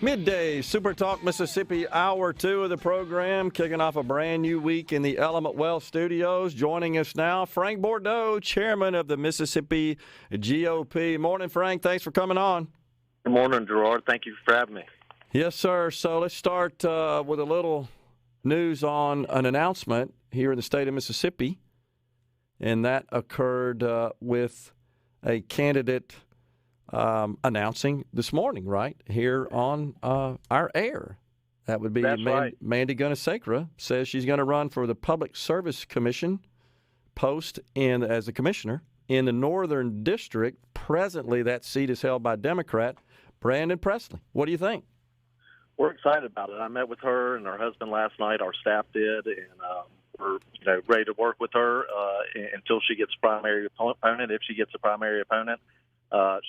Midday SuperTalk Mississippi, hour 2 of the program, kicking off a brand new week in the Element Wealth Studios. Joining us now, Frank Bordeaux, chairman of the Mississippi GOP. Morning, Frank. Thanks for coming on. Good morning, Gerard. Thank you for having me. Yes, sir. So let's start with a little news on an announcement here in the state of Mississippi, and that occurred with a candidate announcing this morning, right, here on our air. That would be right. Mandy Gunasakra says she's going to run for the Public Service Commission post as a commissioner in the Northern District. Presently, that seat is held by Democrat Brandon Presley. What do you think? We're excited about it. I met with her and her husband last night. Our staff did, and we're ready to work with her until she gets a primary opponent. If she gets a primary opponent,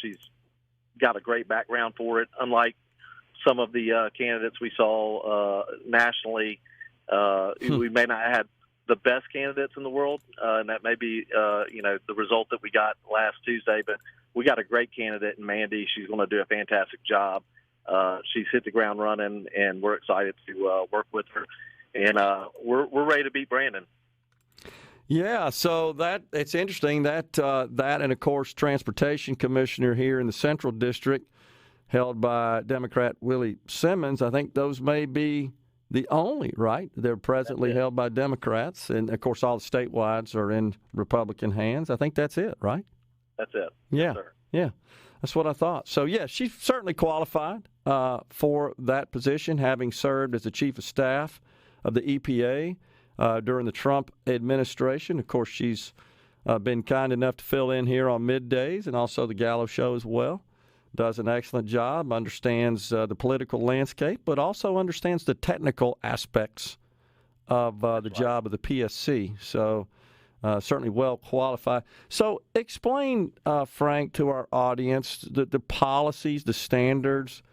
she's got a great background for it. Unlike some of the candidates we saw nationally, we may not have had the best candidates in the world, and that may be the result that we got last Tuesday. But we got a great candidate in Mandy. She's going to do a fantastic job. She's hit the ground running, and we're excited to work with her. And we're ready to beat Brandon. Yeah, so it's interesting that and of course Transportation Commissioner here in the Central District, held by Democrat Willie Simmons. I think those may be the only, right? They're presently held by Democrats, and of course all the statewide are in Republican hands. I think that's it, right? That's it. Yeah, yes, sir. Yeah, that's what I thought. So yeah, she's certainly qualified for that position, having served as the chief of staff of the EPA. During the Trump administration. Of course, she's been kind enough to fill in here on middays and also the Gallo Show as well. Does an excellent job, understands the political landscape, but also understands the technical aspects of the job of the PSC. So certainly well qualified. So explain, Frank, to our audience the policies, the standards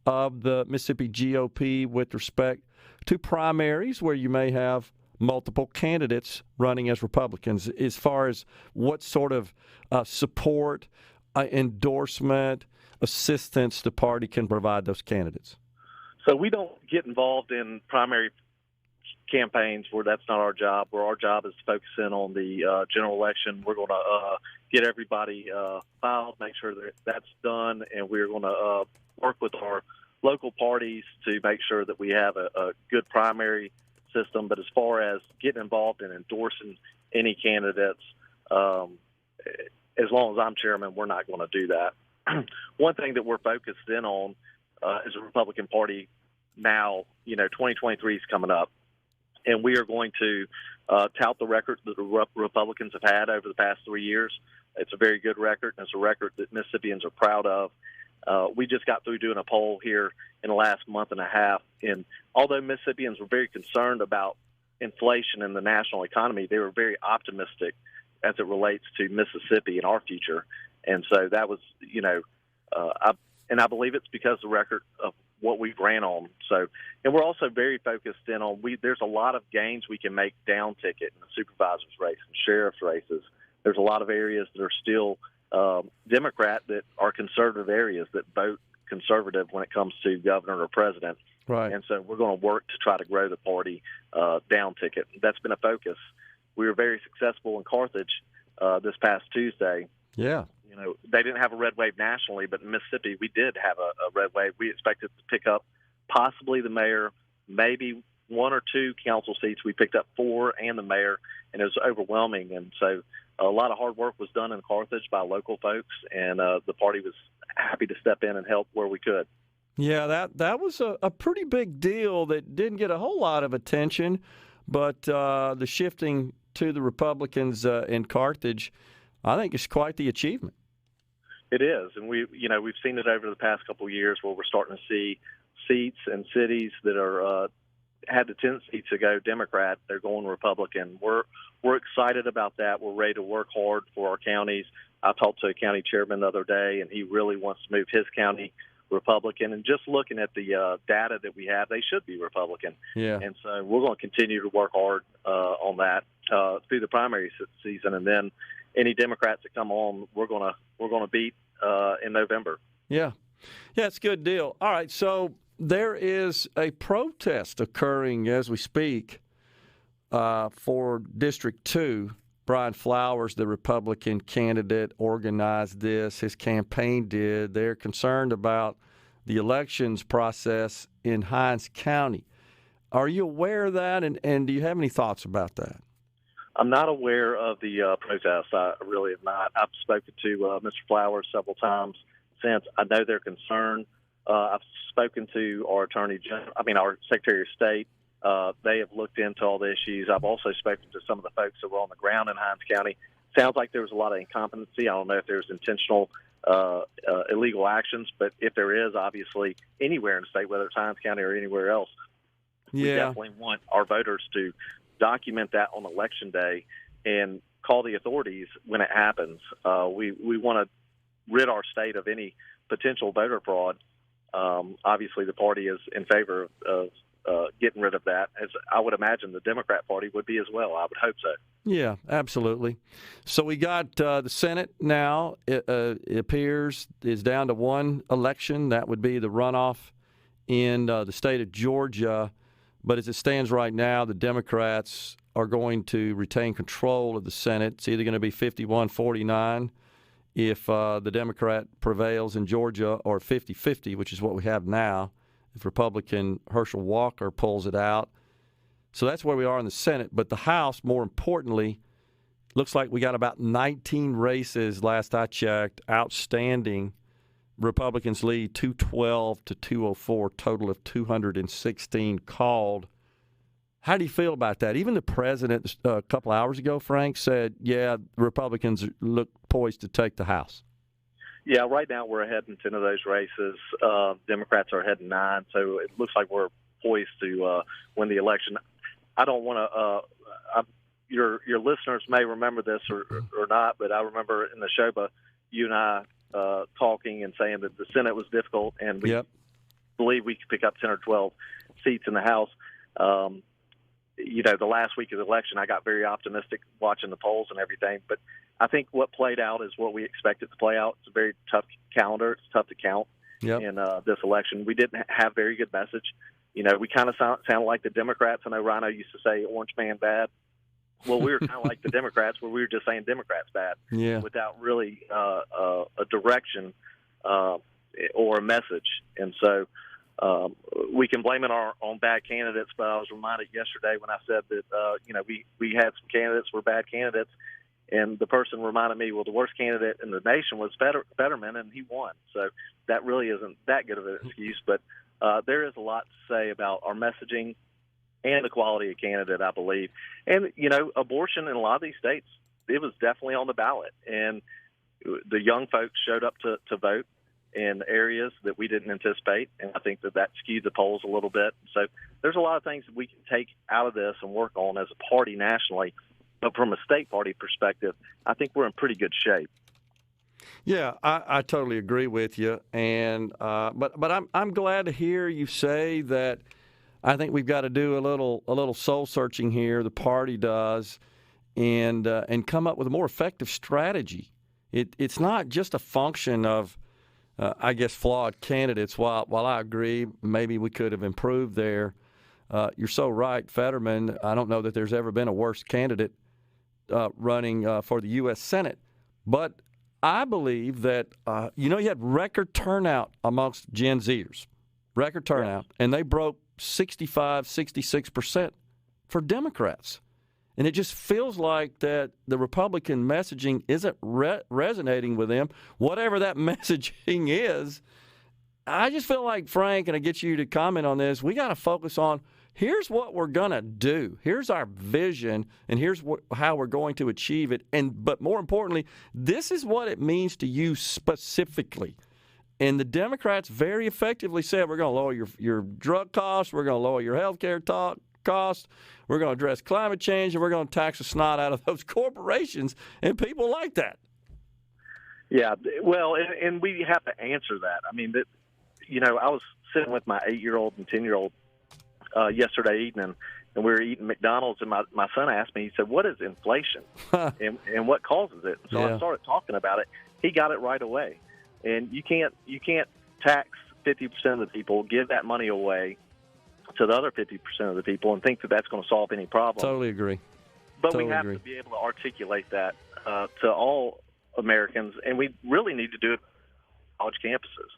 of the Mississippi GOP with respect to primaries where you may have multiple candidates running as Republicans, as far as what sort of support, endorsement, assistance the party can provide those candidates. So we don't get involved in primary campaigns where that's not our job. Where our job is to focus in on the general election. We're going to get everybody filed, make sure that that's done, and we're going to work with our local parties to make sure that we have a good primary system. But as far as getting involved in endorsing any candidates, as long as I'm chairman, we're not going to do that. One thing that we're focused in on as a Republican Party now, 2023 is coming up, and we are going to tout the record that the Republicans have had over the past 3 years. It's a very good record, and it's a record that Mississippians are proud of. We just got through doing a poll here in the last month and a half, and although Mississippians were very concerned about inflation in the national economy, they were very optimistic as it relates to Mississippi and our future. And so that was, I believe it's because of the record of what we've ran on. So, and we're also very focused in on, there's a lot of gains we can make down ticket in the supervisor's race and sheriff's races. There's a lot of areas that are still Democrat that are conservative areas that vote conservative when it comes to governor or president. Right. And so we're going to work to try to grow the party down ticket. That's been a focus. We were very successful in Carthage this past Tuesday. Yeah. They didn't have a red wave nationally, but in Mississippi we did have a red wave. We expected to pick up possibly the mayor, maybe 1 or 2 council seats. We picked up 4 and the mayor, and it was overwhelming. And so a lot of hard work was done in Carthage by local folks, and the party was happy to step in and help where we could. Yeah, that was a pretty big deal that didn't get a whole lot of attention, but the shifting to the Republicans in Carthage, I think, is quite the achievement. It is, and we've seen it over the past couple of years where we're starting to see seats in cities that are had the tendency to go Democrat, they're going Republican. We're excited about that. We're ready to work hard for our counties. I talked to a county chairman the other day, and he really wants to move his county Republican. And just looking at the data that we have, they should be Republican. Yeah. And so we're going to continue to work hard on that through the primary season, and then any Democrats that come on, we're going to beat in November. Yeah. Yeah, it's a good deal. All right, so there is a protest occurring as we speak for District 2. Brian Flowers, the Republican candidate, organized this. His campaign did. They're concerned about the elections process in Hinds County. Are you aware of that, and do you have any thoughts about that? I'm not aware of the protest. I really am not. I've spoken to Mr. Flowers several times since. I know they're concerned. I've spoken to our our Secretary of State. They have looked into all the issues. I've also spoken to some of the folks that were on the ground in Hinds County. Sounds like there was a lot of incompetency. I don't know if there was intentional illegal actions, but if there is, obviously, anywhere in the state, whether it's Hinds County or anywhere else, we definitely want our voters to document that on Election Day and call the authorities when it happens. We want to rid our state of any potential voter fraud. Obviously, the party is in favor of getting rid of that, as I would imagine the Democrat Party would be as well. I would hope so. Yeah, absolutely. So we got the Senate now, it appears, is down to one election. That would be the runoff in the state of Georgia. But as it stands right now, the Democrats are going to retain control of the Senate. It's either going to be 51-49 if the Democrat prevails in Georgia, or 50-50, which is what we have now, if Republican Herschel Walker pulls it out. So that's where we are in the Senate. But the House, more importantly, looks like we got about 19 races, last I checked, outstanding. Republicans lead 212 to 204, total of 216 called. How do you feel about that? Even the president a couple hours ago, Frank, said, yeah, Republicans look poised to take the House. Yeah, right now we're ahead in 10 of those races. Democrats are ahead in 9, so it looks like we're poised to win the election. I don't want to your listeners may remember this or not, but I remember in the show, you and I talking and saying that the Senate was difficult, and we believe we could pick up 10 or 12 seats in the House. The last week of the election, I got very optimistic watching the polls and everything, but I think what played out is what we expected to play out. It's a very tough calendar. It's tough to count in this election. We didn't have very good message. We kind of sounded like the Democrats. I know Rhino used to say orange man bad. Well, we were kind of like the Democrats, where we were just saying Democrats bad without really a direction or a message. And so we can blame it on bad candidates, but I was reminded yesterday when I said that, we had some candidates were bad candidates, and the person reminded me, well, the worst candidate in the nation was Fetterman, and he won. So that really isn't that good of an excuse, but there is a lot to say about our messaging and the quality of candidate, I believe. And, abortion in a lot of these states, it was definitely on the ballot. And the young folks showed up to vote in areas that we didn't anticipate, and I think that skewed the polls a little bit. So there's a lot of things that we can take out of this and work on as a party nationally. But from a state party perspective, I think we're in pretty good shape. Yeah, I totally agree with you. And but I'm glad to hear you say that. I think we've got to do a little soul searching here. The party does, and come up with a more effective strategy. It's not just a function of, flawed candidates. While I agree, maybe we could have improved there. You're so right, Fetterman. I don't know that there's ever been a worse candidate running for the U.S. Senate, but I believe that you had record turnout amongst Gen Zers, record turnout, and they broke 65, 66% for Democrats. And it just feels like that the Republican messaging isn't resonating with them, whatever that messaging is. I just feel like, Frank, and I get you to comment on this, we got to focus on here's what we're going to do. Here's our vision, and here's how we're going to achieve it. But more importantly, this is what it means to you specifically. And the Democrats very effectively said, we're going to lower your drug costs, we're going to lower your health care costs, we're going to address climate change, and we're going to tax the snot out of those corporations, and people like that. Yeah, well, and we have to answer that. I mean, I was sitting with my 8-year-old and 10-year-old yesterday evening, and we were eating McDonald's, and my son asked me, he said, what is inflation and what causes it? And so I started talking about it. He got it right away. And you can't tax 50% of the people, give that money away to the other 50% of the people and think that that's going to solve any problem. Totally agree. But totally we have agree. to be able to articulate that to all Americans, and we really need to do it on college campuses.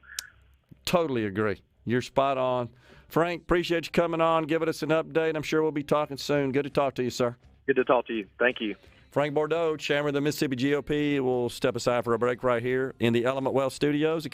Totally agree. You're spot on. Frank, appreciate you coming on, giving us an update. I'm sure we'll be talking soon. Good to talk to you, sir. Good to talk to you. Thank you. Frank Bordeaux, chairman of the Mississippi GOP, will step aside for a break right here in the Element Wealth Studios.